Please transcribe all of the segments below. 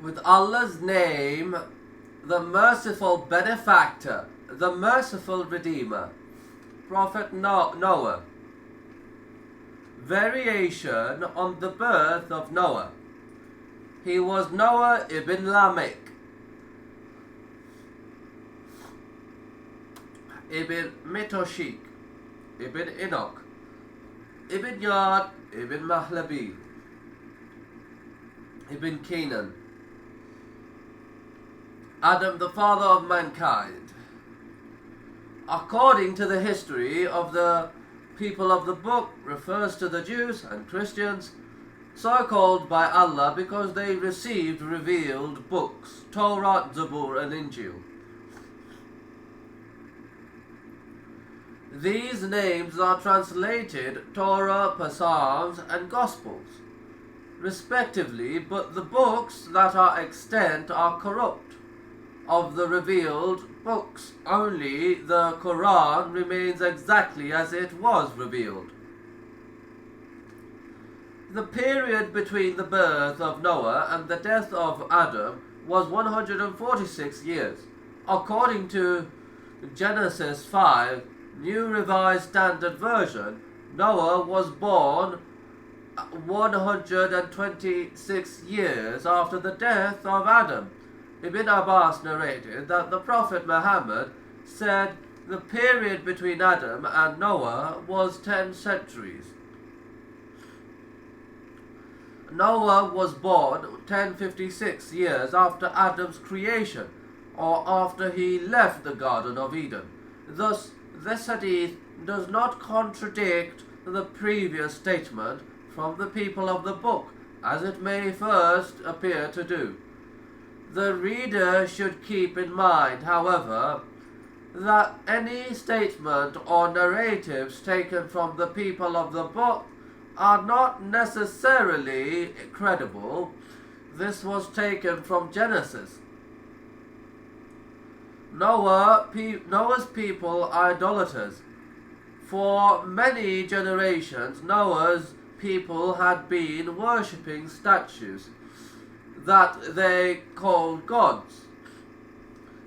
With Allah's name, the merciful benefactor, the merciful redeemer. Prophet Noah. Variation on the birth of Noah. He was Noah ibn Lamech, ibn Metoshik, ibn Enoch, ibn Yad, ibn Mahlabi, ibn Canaan. Adam, the father of mankind. According to the history of the people of the book, refers to the Jews and Christians, so called by Allah because they received revealed books, Torah, Zabur and Injil. These names are translated Torah, Psalms and Gospels, respectively, but the books that are extant are corrupt. Of the revealed books, only the Quran remains exactly as it was revealed. The period between the birth of Noah and the death of Adam was 146 years. According to Genesis 5, New Revised Standard Version, Noah was born 126 years after the death of Adam. Ibn Abbas narrated that the Prophet Muhammad said the period between Adam and Noah was 10 centuries. Noah was born 1056 years after Adam's creation, or after he left the Garden of Eden. Thus, this hadith does not contradict the previous statement from the people of the book, as it may first appear to do. The reader should keep in mind, however, that any statement or narratives taken from the people of the book are not necessarily credible. This was taken from Genesis. Noah's people idolaters. For many generations, Noah's people had been worshipping statues that they called gods.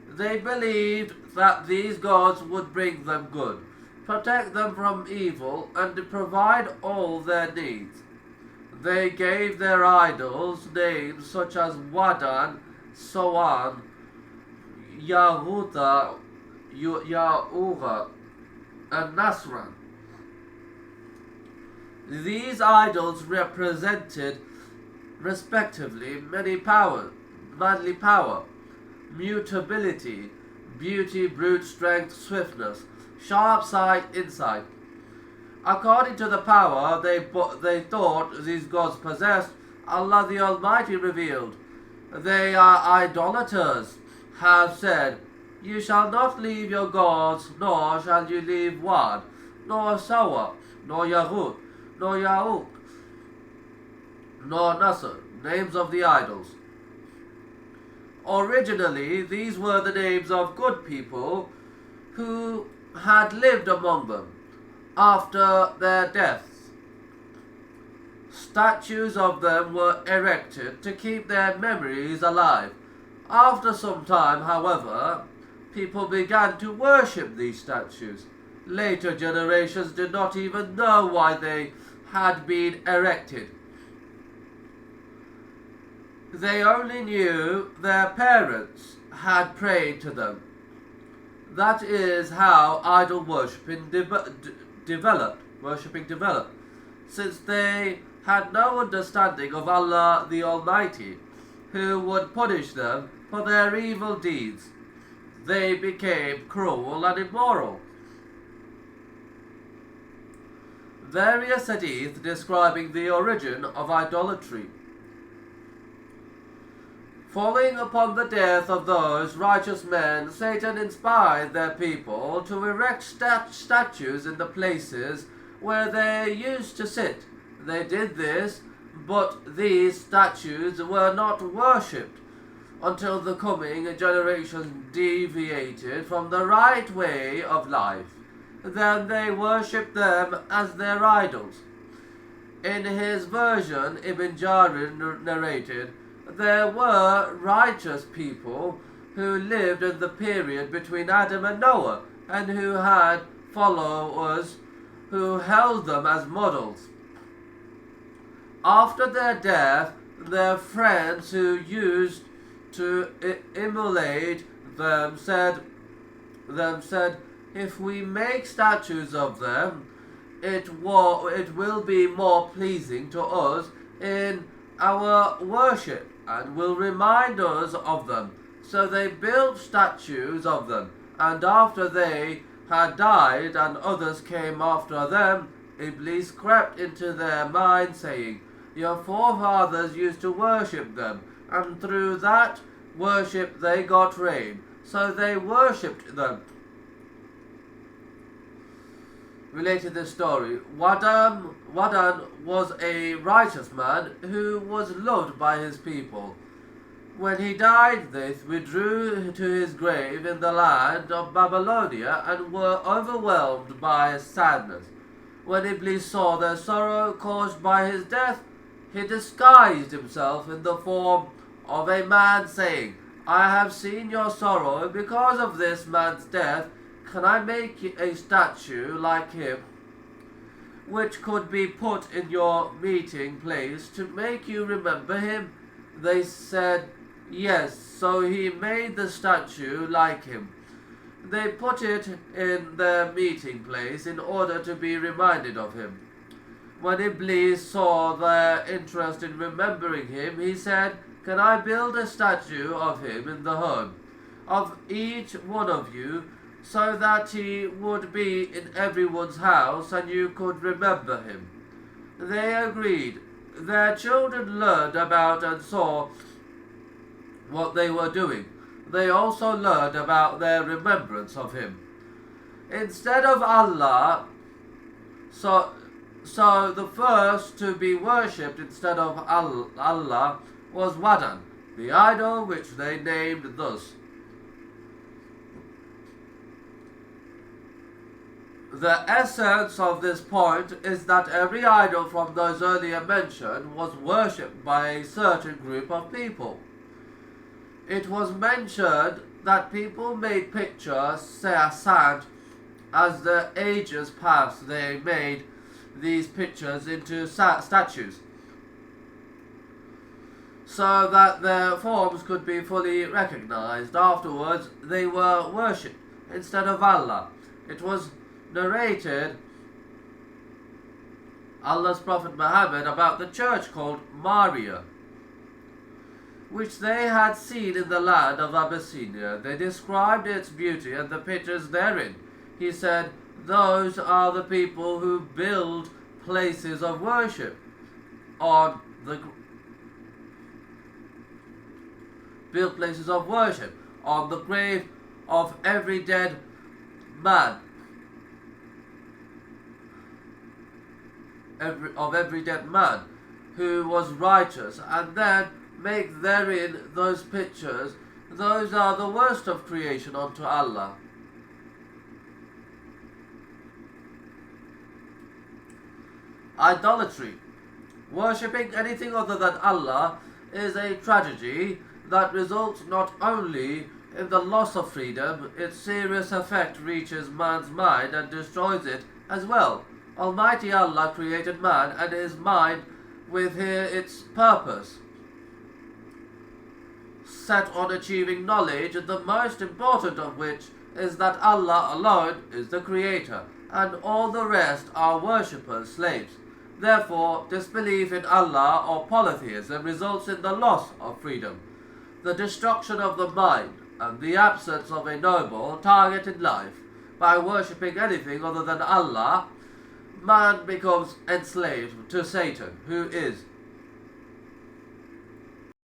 They believed that these gods would bring them good, protect them from evil, and provide all their needs. They gave their idols names such as Wadan, Soan, Yahuda, Yahuva, and Nasran. These idols represented respectively manly power, mutability, beauty, brute strength, swiftness, sharp sight, insight. According to the power they thought these gods possessed, Allah the Almighty revealed, they are idolaters, have said, you shall not leave your gods, nor shall you leave Wad, nor Sawa, nor Yahud, nor Ya'uk, nor Nasr, names of the idols. Originally, these were the names of good people who had lived among them after their deaths. Statues of them were erected to keep their memories alive. After some time, however, people began to worship these statues. Later generations did not even know why they had been erected. They only knew their parents had prayed to them. That is how idol worshipping developed, since they had no understanding of Allah the Almighty, who would punish them for their evil deeds. They became cruel and immoral. Various hadith describing the origin of idolatry. Following upon the death of those righteous men, Satan inspired their people to erect statues in the places where they used to sit. They did this, but these statues were not worshipped until the coming generation deviated from the right way of life. Then they worshipped them as their idols. In his version, Ibn Jarir narrated there were righteous people who lived in the period between Adam and Noah, and who had followers who held them as models. After their death, their friends who used to emulate them said, if we make statues of them, it will be more pleasing to us in our worship, and will remind us of them. So they built statues of them, and after they had died and others came after them, Iblis crept into their mind, saying, your forefathers used to worship them, and through that worship they got rain. So they worshipped them. Related this story, Wadan was a righteous man who was loved by his people. When he died, they withdrew to his grave in the land of Babylonia and were overwhelmed by sadness. When Iblis saw their sorrow caused by his death, he disguised himself in the form of a man, saying, I have seen your sorrow because of this man's death. Can I make a statue like him, which could be put in your meeting place to make you remember him? They said, yes. So he made the statue like him. They put it in their meeting place in order to be reminded of him. When Iblis saw their interest in remembering him, he said, can I build a statue of him in the home of each one of you, so that he would be in everyone's house and you could remember him? They agreed. Their children learned about and saw what they were doing. They also learned about their remembrance of him. Instead of Allah, so the first to be worshipped instead of Allah was Wadan, the idol which they named thus. The essence of this point is that every idol from those earlier mentioned was worshipped by a certain group of people. It was mentioned that people made pictures, sand, as the ages passed. They made these pictures into statues, so that their forms could be fully recognized. Afterwards, they were worshipped instead of Allah. It was narrated Allah's Prophet Muhammad about the church called Maria, which they had seen in the land of Abyssinia. They described its beauty and the pictures therein. He said, those are the people who build places of worship on the grave of every dead man, every dead man who was righteous, and then make therein those pictures. Those are the worst of creation unto Allah. Idolatry. Worshipping anything other than Allah is a tragedy that results not only in the loss of freedom, its serious effect reaches man's mind and destroys it as well. Almighty Allah created man and his mind with its purpose set on achieving knowledge, the most important of which is that Allah alone is the creator, and all the rest are worshippers, slaves. Therefore, disbelief in Allah or polytheism results in the loss of freedom, the destruction of the mind, and the absence of a noble target in life. By worshipping anything other than Allah, man becomes enslaved to Satan, who is